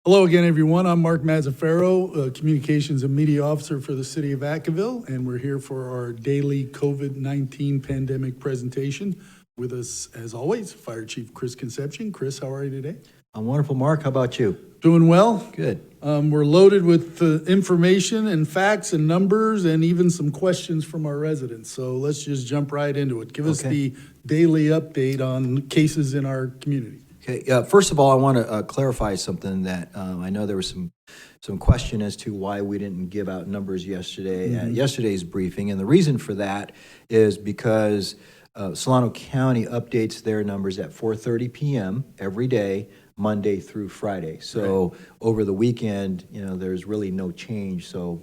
Hello again, everyone. I'm Mark Mazzaferro, Communications and Media Officer for the City of Vacaville, and we're here for our daily COVID-19 pandemic presentation. With us, as always, Fire Chief Chris Concepcion. Chris, how are you today? I'm wonderful, Mark. How about you? Doing well. Good. We're loaded with information and facts and numbers and even some questions from our residents. So let's just jump right into it. Give us the daily update on cases in our community. Okay. First of all, I want to clarify something that I know there was some question as to why we didn't give out numbers yesterday at yesterday's briefing, and the reason for that is because Solano County updates their numbers at 4:30 p.m. every day, Monday through Friday. So over the weekend, there's really no change. So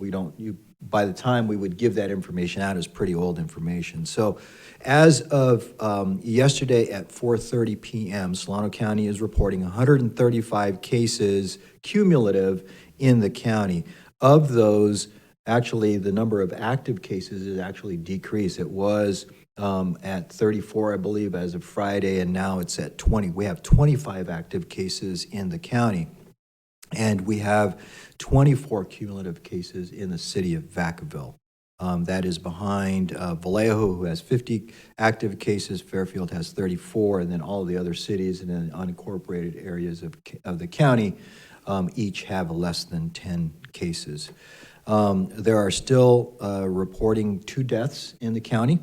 by the time we would give that information out, it's pretty old information. So as of yesterday at 4:30 p.m., Solano County is reporting 135 cases cumulative in the county. Of those, actually, the number of active cases is actually decreased. It was at 34, I believe, as of Friday, and now it's at 20. We have 25 active cases in the county, and we have 24 cumulative cases in the city of Vacaville. That is behind Vallejo, who has 50 active cases. Fairfield has 34, and then all of the other cities and then unincorporated areas of the county each have less than 10 cases. There are still reporting 2 deaths in the county.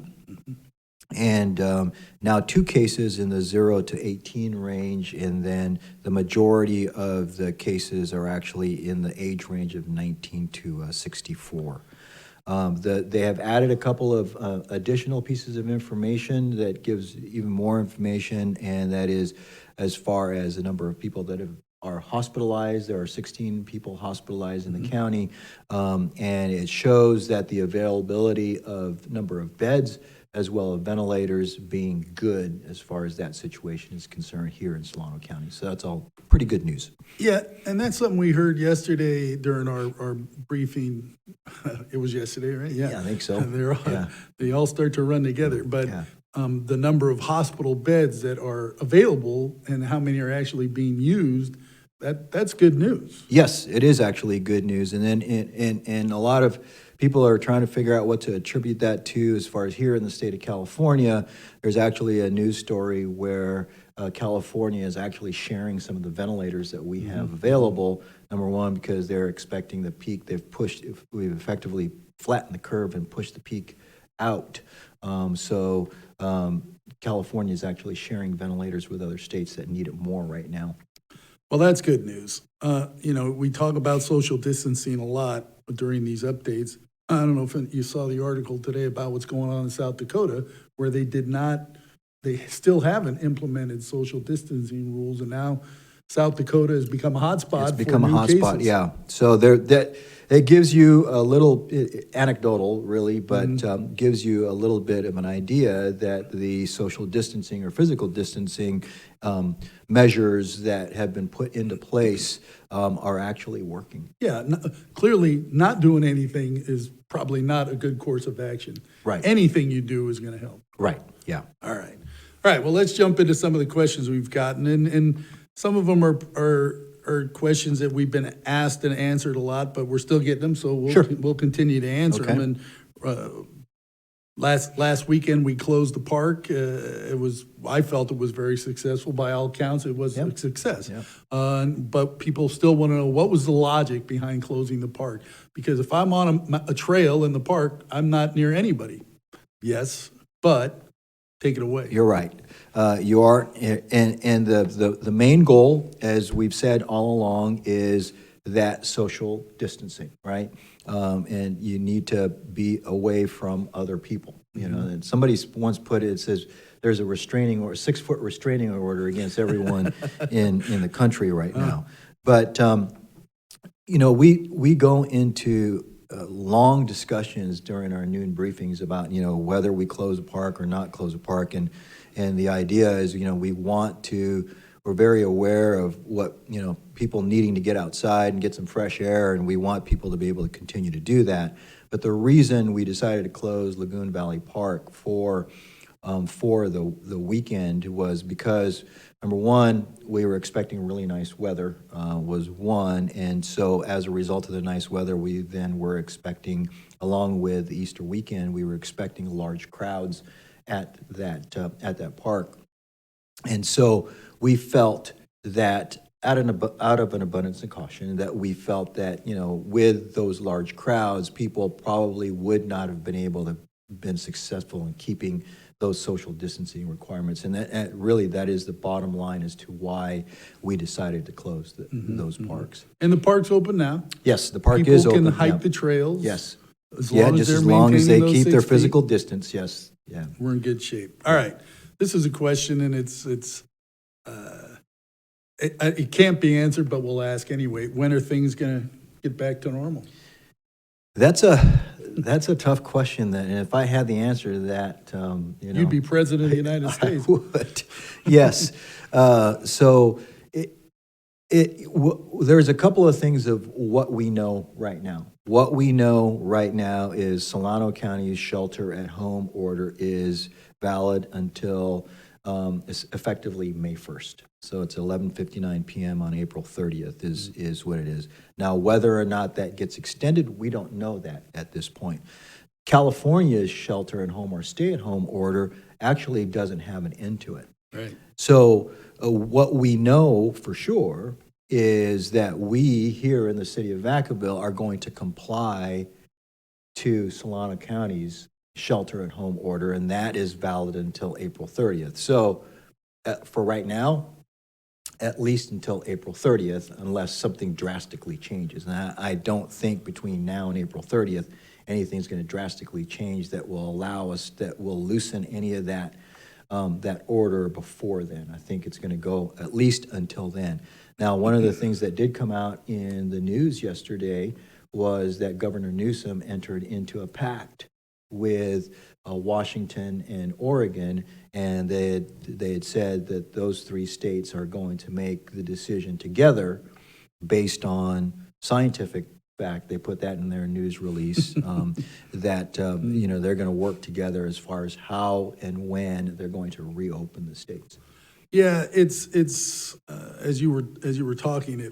And now 2 cases in the 0 to 18 range, and then the majority of the cases are actually in the age range of 19 to 64. They have added a couple of additional pieces of information that gives even more information, and that is as far as the number of people that are hospitalized. There are 16 people hospitalized in the county, and it shows that the availability of number of beds as well as ventilators being good as far as that situation is concerned here in Solano County. So that's all pretty good news. Yeah, and that's something we heard yesterday during our briefing. It was yesterday, right? Yeah, I think so. They all start to run together. But the number of hospital beds that are available and how many are actually being used, that's good news. Yes, it is actually good news. And then and a lot of people are trying to figure out what to attribute that to. As far as here in the state of California, there's actually a news story where California is actually sharing some of the ventilators that we have available. Number one, because they're expecting the peak. We've effectively flattened the curve and pushed the peak out. So California is actually sharing ventilators with other states that need it more right now. Well, that's good news. We talk about social distancing a lot during these updates. I don't know if you saw the article today about what's going on in South Dakota, where they still haven't implemented social distancing rules, and now South Dakota has become a hotspot. It's become a hotspot, cases. yeah. So it gives you a little anecdotal, really, but gives you a little bit of an idea that the social distancing or physical distancing measures that have been put into place are actually working. Yeah, clearly not doing anything is probably not a good course of action. Right. Anything you do is going to help. Right, yeah. All right. Well, let's jump into some of the questions we've gotten, and some of them are questions that we've been asked and answered a lot, but we're still getting them, so we'll continue to answer them. And last weekend we closed the park. I felt it was very successful by all counts. It was a success. But people still want to know, what was the logic behind closing the park? Because if I'm on a trail in the park, I'm not near anybody. Yes, but take it away. You're right. You are, and the main goal, as we've said all along, is that social distancing, right? And you need to be away from other people. And somebody once put it says there's a 6-foot restraining order against everyone in the country right now. But we go into long discussions during our noon briefings about whether we close a park or not close a park, and the idea is we're very aware of what people needing to get outside and get some fresh air, and we want people to be able to continue to do that. But the reason we decided to close Lagoon Valley Park for for the weekend was because, number one, we were expecting really nice weather, was one. And so as a result of the nice weather, we then were expecting, along with the Easter weekend, we were expecting large crowds at that park. And so we felt that out of an abundance of caution, that we felt that, with those large crowds, people probably would not have been able to been successful in keeping those social distancing requirements. And that is the bottom line as to why we decided to close those parks. And the park's open now. Yes, the park is open. People can hike yeah. the trails. Yes. As long as just they're as long as they maintaining keep those their 6 feet. physical distance. Yes. Yeah. We're in good shape. All right. This is a question, and it can't be answered, but we'll ask anyway. When are things going to get back to normal? That's a tough question. And if I had the answer to that, you'd be president of the United States. I would. Yes. So there's a couple of things of what we know right now. What we know right now is Solano County's shelter-at-home order is valid until effectively May 1st. So it's 11:59 p.m. on April 30th is what it is. Now, whether or not that gets extended, we don't know that at this point. California's shelter-at-home or stay-at-home order actually doesn't have an end to it. Right. So what we know for sure is that we here in the city of Vacaville are going to comply to Solano County's shelter-at-home order, and that is valid until April 30th. So for right now, at least until April 30th, unless something drastically changes. And I don't think between now and April 30th, anything's going to drastically change that will allow us, that will loosen any of that order before then. I think it's going to go at least until then. Now, one of the things that did come out in the news yesterday was that Governor Newsom entered into a pact with Washington and Oregon, and they had said that those three states are going to make the decision together based on scientific fact. They put that in their news release that they're going to work together as far as how and when they're going to reopen the states. Yeah, it's as you were talking,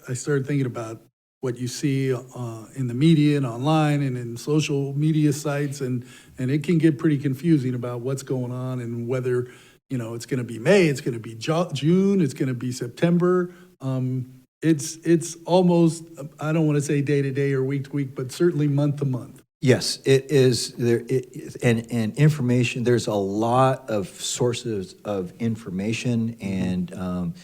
I started thinking about what you see in the media and online and in social media sites, and it can get pretty confusing about what's going on and whether it's going to be May, it's going to be June, it's going to be September. It's almost, I don't want to say day to day or week to week, but certainly month to month. Yes, it is there, and information. There's a lot of sources of information, and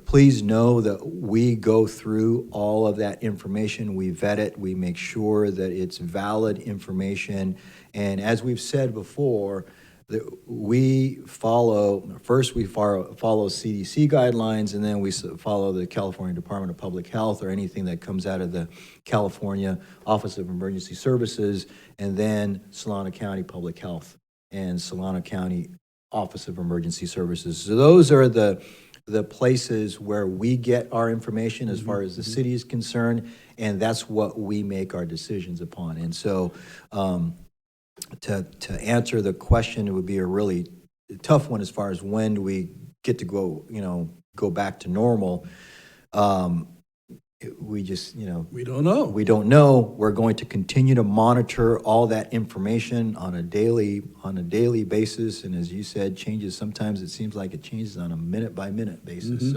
please know that we go through all of that information. We vet it. We make sure that it's valid information. And as we've said before, that we follow CDC guidelines, and then we follow the California Department of Public Health or anything that comes out of the California Office of Emergency Services, and then Solano County Public Health and Solano County Office of Emergency Services. So those are the places where we get our information as far as the city is concerned, and that's what we make our decisions upon. And so to answer the question, it would be a really tough one as far as when do we get to go back to normal. We just, we don't know. We don't know. We're going to continue to monitor all that information on a daily basis. And as you said, changes. Sometimes it seems like it changes on a minute by minute basis.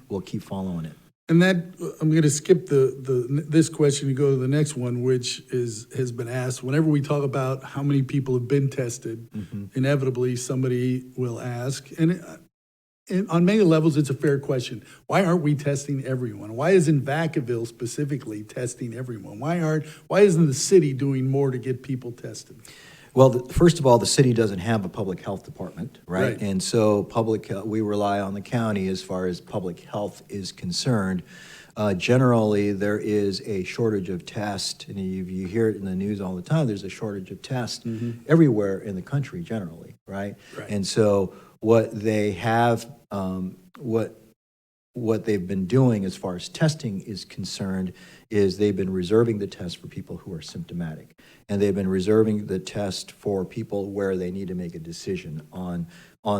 We'll keep following it. And that I'm going to skip this question and go to the next one, which has been asked. Whenever we talk about how many people have been tested, inevitably somebody will ask, and on many levels, it's a fair question. Why aren't we testing everyone? Why isn't Vacaville specifically testing everyone? Why isn't the city doing more to get people tested? Well, first of all, the city doesn't have a public health department, right? And so we rely on the county as far as public health is concerned. Generally, there is a shortage of tests, and you hear it in the news all the time. There's a shortage of tests everywhere in the country, generally, right? And so what they have, what what they've been doing as far as testing is concerned is they've been reserving the test for people who are symptomatic. And they've been reserving the test for people where they need to make a decision on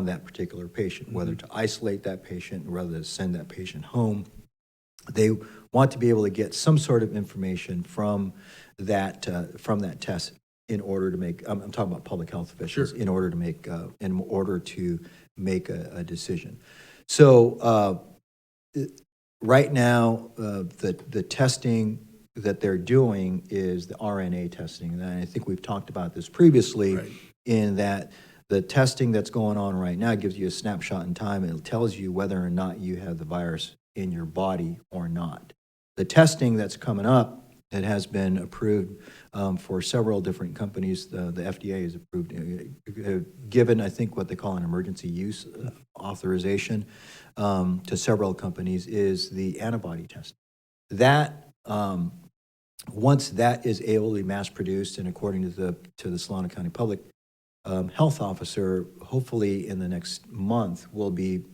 that particular patient, whether to isolate that patient, whether to send that patient home. They want to be able to get some sort of information from that test in order to make. I'm talking about public health officials. Sure. In order to make a decision. So right now, the testing that they're doing is the RNA testing, and I think we've talked about this previously. Right. In that the testing that's going on right now gives you a snapshot in time. It tells you whether or not you have the virus in your body or not. The testing that's coming up, it has been approved for several different companies. The FDA has approved, given, I think, what they call an emergency use authorization to several companies, is the antibody test. That, once that is able to be mass produced, and according to the Solano County Public Health Officer, hopefully in the next month will be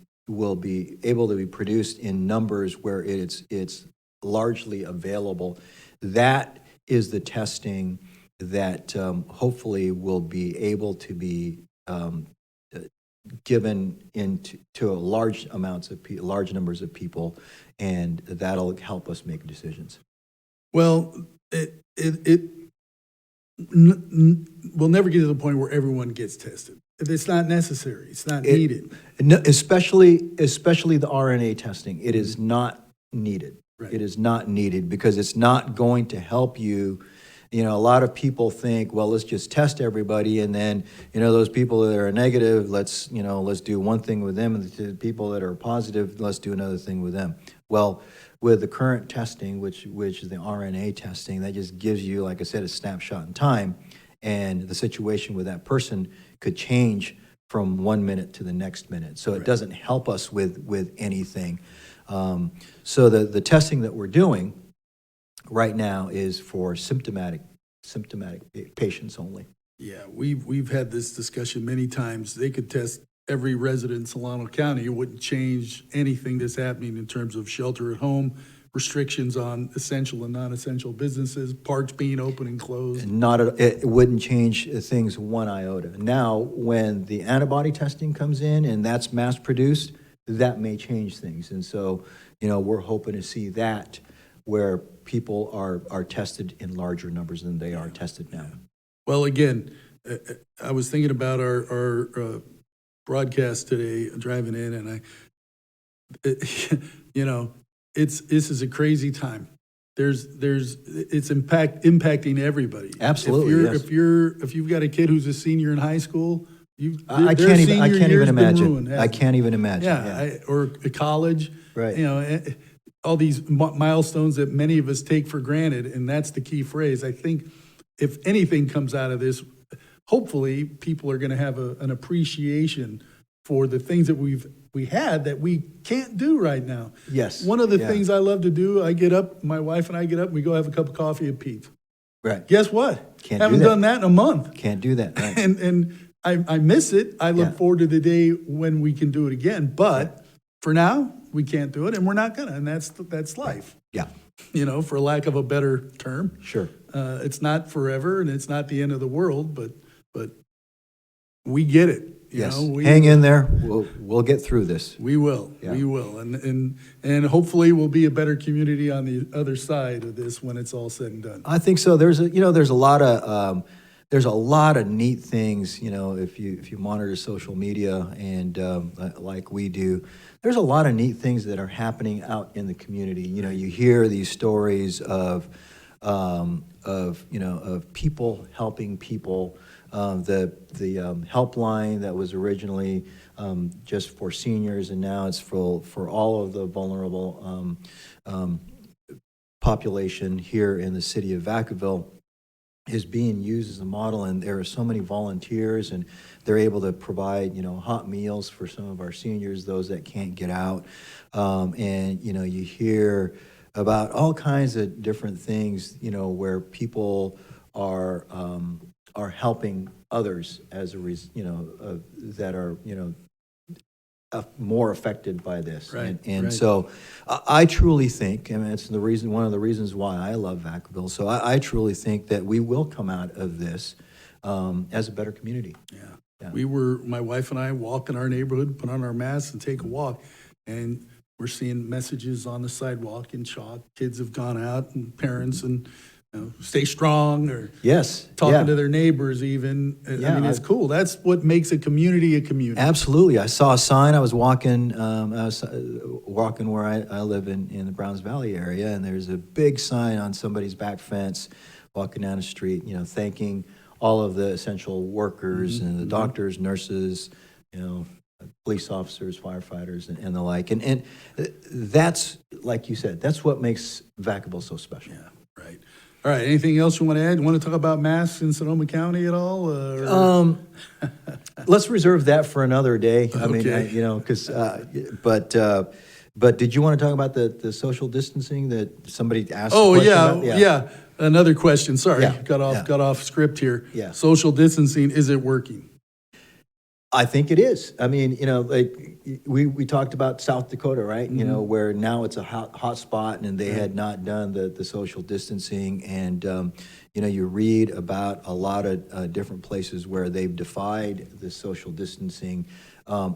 able to be produced in numbers where it's largely available. That is the testing that hopefully will be able to be given to large numbers of people, and that'll help us make decisions. Well, we'll never get to the point where everyone gets tested. It's not necessary. It's not needed. No, especially the RNA testing. It is not needed. Right. It is not needed because it's not going to help you. You know, a lot of people think, well, let's just test everybody, and then, those people that are negative, let's do one thing with them, and the people that are positive, let's do another thing with them. Well, with the current testing, which is the RNA testing, that just gives you, like I said, a snapshot in time, and the situation with that person could change from 1 minute to the next minute. So it doesn't help us with anything. So the testing that we're doing right now is for symptomatic patients only. Yeah, we've had this discussion many times. They could test every resident in Solano County. It wouldn't change anything that's happening in terms of shelter at home, restrictions on essential and non-essential businesses, parks being open and closed. It wouldn't change things one iota. Now, when the antibody testing comes in and that's mass produced, that may change things. And so, we're hoping to see that where people are tested in larger numbers than they are tested now. Well, again, I was thinking about our broadcast today, driving in, and this is a crazy time. It's impacting everybody. Absolutely. If you've got a kid who's a senior in high school, I can't even imagine. I can't even imagine. Yeah. Or a college. Right. All these milestones that many of us take for granted, and that's the key phrase. I think if anything comes out of this, hopefully people are going to have an appreciation for the things that we had that we can't do right now. Yes. One of the things I love to do, my wife and I get up, and we go have a cup of coffee at Pete's. Right. Guess what? Haven't done that in a month. Can't do that. Right. And I miss it. I look forward to the day when we can do it again. But for now, we can't do it, and we're not gonna. And that's life. Yeah. For lack of a better term. Sure. It's not forever, and it's not the end of the world, but we get it. Yes. Hang in there. We'll get through this. We will. Yeah. We will. And hopefully we'll be a better community on the other side of this when it's all said and done. I think so. There's a lot of neat things, if you monitor social media and like we do, there's a lot of neat things that are happening out in the community. You hear these stories of people helping people. The helpline that was originally just for seniors, and now it's for all of the vulnerable population here in the city of Vacaville, is being used as a model, and there are so many volunteers, and they're able to provide hot meals for some of our seniors, those that can't get out, and you hear about all kinds of different things where people are helping others as a that are more affected by this. Right, And right. so I truly think, and it's one of the reasons why I love Vacaville. So I truly think that we will come out of this as a better community. Yeah. My wife and I walk in our neighborhood, put on our masks and take a walk. And we're seeing messages on the sidewalk in chalk. Kids have gone out and parents and stay strong or Yes. talking to their neighbors even. I mean, it's cool. That's what makes a community a community. Absolutely. I saw a sign. I was walking where I live in the Browns Valley area, and there's a big sign on somebody's back fence walking down the street, thanking all of the essential workers and the doctors, nurses, police officers, firefighters, and the like. And that's, like you said, that's what makes Vacaville so special. Yeah, right. All right, anything else you want to add? You want to talk about masks in Sonoma County at all? Let's reserve that for another day. I mean, because, but did you want to talk about the social distancing that somebody asked? Oh, a question about? yeah. Another question. Sorry, Yeah, got off script here. Yeah. Social distancing, is it working? I think it is. I mean, like we talked about South Dakota, right? Where now it's a hot spot, and they had not done the social distancing. And you read about a lot of different places where they've defied the social distancing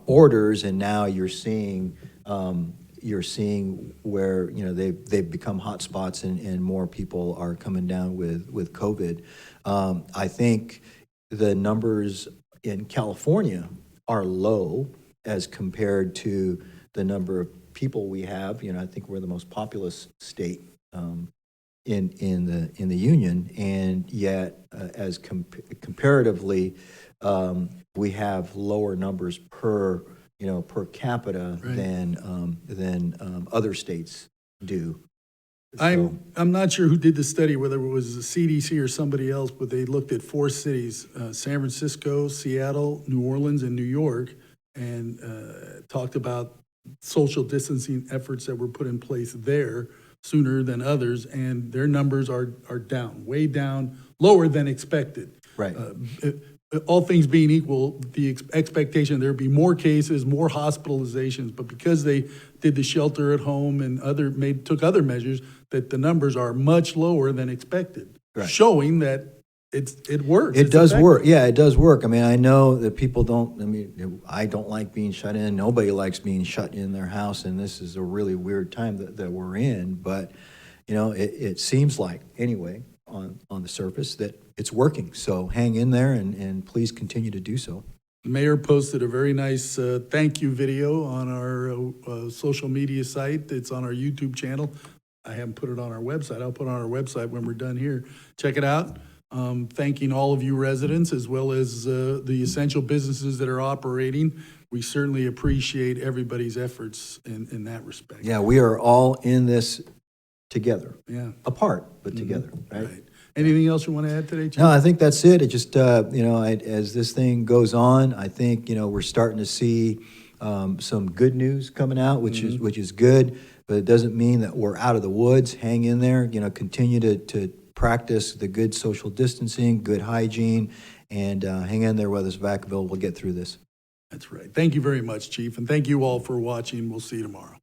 orders, and now you're seeing where they've become hot spots, and more people are coming down with COVID. I think the numbers in California are low as compared to the number of people we have. I think we're the most populous state in the union, and yet as comparatively, we have lower numbers per capita than other states do. I'm not sure who did the study, whether it was the CDC or somebody else, but they looked at 4 cities, San Francisco, Seattle, New Orleans, and New York, and talked about social distancing efforts that were put in place there sooner than others, and their numbers are down, way down, lower than expected. Right. All things being equal, the expectation there'd be more cases, more hospitalizations, but because they did the shelter at home and took other measures, that the numbers are much lower than expected, showing that it works. It does work. Yeah, it does work. I mean, I know that people don't. I mean, I don't like being shut in. Nobody likes being shut in their house, and this is a really weird time that we're in. But it seems like anyway on the surface that it's working. So hang in there and please continue to do so. The mayor posted a very nice thank you video on our social media site. It's on our YouTube channel. I haven't put it on our website. I'll put it on our website when we're done here. Check it out. Thanking all of you residents as well as the essential businesses that are operating. We certainly appreciate everybody's efforts in that respect. Yeah, we are all in this together. Yeah. Apart, but together, right? Anything else you want to add today, Chief? No, I think that's it. It just, as this thing goes on, I think, we're starting to see some good news coming out, which is good, but it doesn't mean that we're out of the woods. Hang in there, continue to practice the good social distancing, good hygiene, and hang in there with us, Vacaville. We'll get through this. That's right. Thank you very much, Chief, and thank you all for watching. We'll see you tomorrow.